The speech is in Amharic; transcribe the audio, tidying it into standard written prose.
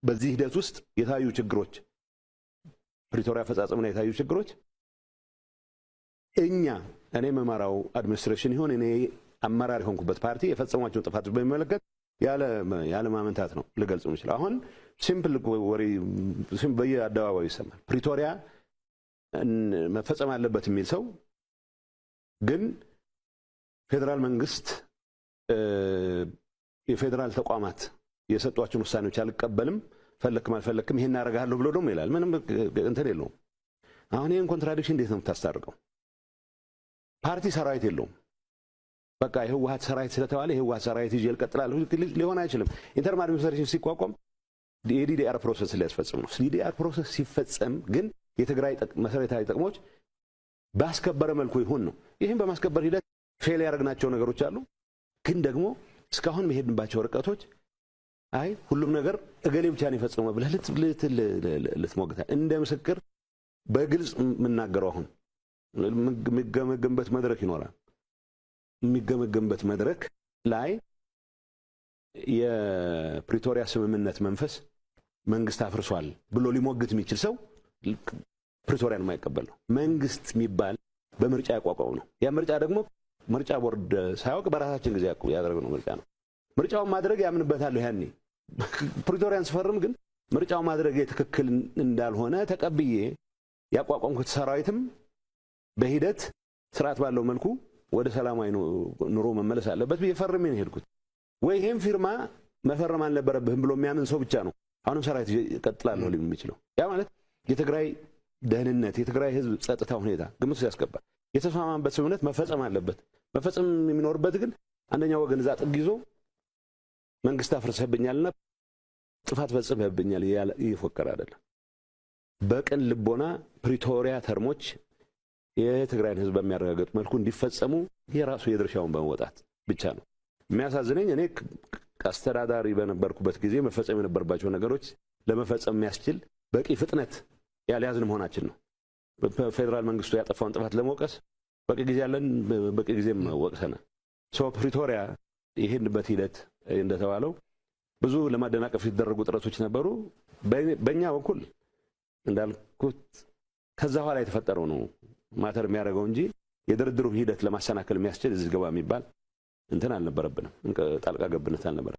በዚህ ሂደት ውስጥ የታዩ ችግሮች ፕሪቶሪያ ፈጻጸምና የታዩ ችግሮች እኔ መማራው አድሚኒስትሬሽን ይሁን እኔ አመራር ሆንኩበት ፓርቲ የፈጸሟቸው ጥፋቶች በሚመለከት ያለ ማመንታት ነው ልገልጽ የምችለው። አሁን ሲምፕል ወሬ በየአደባባዩ ይሰማል። ፕሪቶሪያ መፈጸም አለበት የሚል ሰው ግን ፌደራል መንግስት የፌደራል ተቋማት የሰጧቸውን ውሳኔዎች አልቀበልም ፈለክም አልፈለክም ይሄን አደርጋለሁ ብሎ ደግሞ ይላል። ምንም እንትን የለውም። አሁን ይሄን ኮንትራዲክሽን እንዴት ነው የምታስታርቀው? ፓርቲ ሰራዊት የለውም። በቃ የህወሓት ሰራዊት ስለተባለ የህወሓት ሰራዊት ይዤ እቀጥላለሁ ሊሆን አይችልም። ኢንተርም አድሚኒስትሬሽን ሲቋቋም የዲዲአር ፕሮሰስ ሊያስፈጽም ነው። ዲዲአር ፕሮሰስ ሲፈጸም ግን የትግራይ መሰረታዊ ጥቅሞች ባስከበረ መልኩ ይሁን ነው። ይሄን በማስከበር ሂደት ፌል ያደረግናቸው ነገሮች አሉ። ግን ደግሞ እስካሁን መሄድንባቸው ርቀቶች አይ ሁሉም ነገር እገሌ ብቻ ነው የፈጸመው ብለህ ልትሞግታ እንደ ምስክር በግልጽ የምናገረው አሁን የሚገመገምበት መድረክ ይኖራል። የሚገመገምበት መድረክ ላይ የፕሪቶሪያ ስምምነት መንፈስ መንግስት አፍርሷል ብሎ ሊሞግት የሚችል ሰው ፕሪቶሪያን የማይቀበል ነው። መንግስት የሚባል በምርጫ ያቋቋመው ነው። ያ ምርጫ ደግሞ ምርጫ ቦርድ ሳይወቅ በራሳችን ጊዜ ያደረግነው ምርጫ ነው። ምርጫውን ማድረግ ያምንበታለሁ። ያኔ ፕሪቶሪያን ስፈርም ግን ምርጫው ማድረግ ትክክል እንዳልሆነ ተቀብዬ ያቋቋምኩት ሰራዊትም በሂደት ስርዓት ባለው መልኩ ወደ ሰላማዊ ኑሮ መመለስ አለበት ብዬ ፈርሜ ነው ሄድኩት። ወይ ይሄን ፊርማ መፈረም አልነበረብህም ብሎ የሚያምን ሰው ብቻ ነው አሁንም ሰራዊት ይቀጥላል ሊል የሚችለው። ያ ማለት የትግራይ ደህንነት የትግራይ ህዝብ ጸጥታ ሁኔታ ግምት ያስገባ የተስማማበት ስምምነት መፈጸም አለበት። መፈጸም የሚኖርበት ግን አንደኛው ወገን እዛ ጥግ ይዞ መንግስት አፍርሰህብኛልና ጥፋት ፈጽመህብኛል ይፎከር አይደለም። በቅን ልቦና ፕሪቶሪያ ተርሞች የትግራይን ህዝብ በሚያረጋግጥ መልኩ እንዲፈጸሙ የራሱ የድርሻውን በመወጣት ብቻ ነው። የሚያሳዝነኝ እኔ አስተዳዳሪ በነበርኩበት ጊዜ መፈጸም የነበረባቸው ነገሮች ለመፈጸም የሚያስችል በቂ ፍጥነት ያልያዝን መሆናችን ነው። በፌደራል መንግስቱ ያጠፋውን ጥፋት ለመወቀስ በቂ ጊዜ ያለን በቂ ጊዜም ወቅሰናል። ፕሪቶሪያ ይሄንበት ሂደት እንደተባለው ብዙ ለማደናቀፍ ሲደረጉ ጥረቶች ነበሩ። በእኛ በኩል እንዳልኩት ከዛ ኋላ የተፈጠረው ነው ማተር የሚያደርገው እንጂ የድርድሩ ሂደት ለማሰናከል የሚያስችል እዚህ ገባ የሚባል እንትን አልነበረብንም። ጣልቃ ገብነት አልነበረ።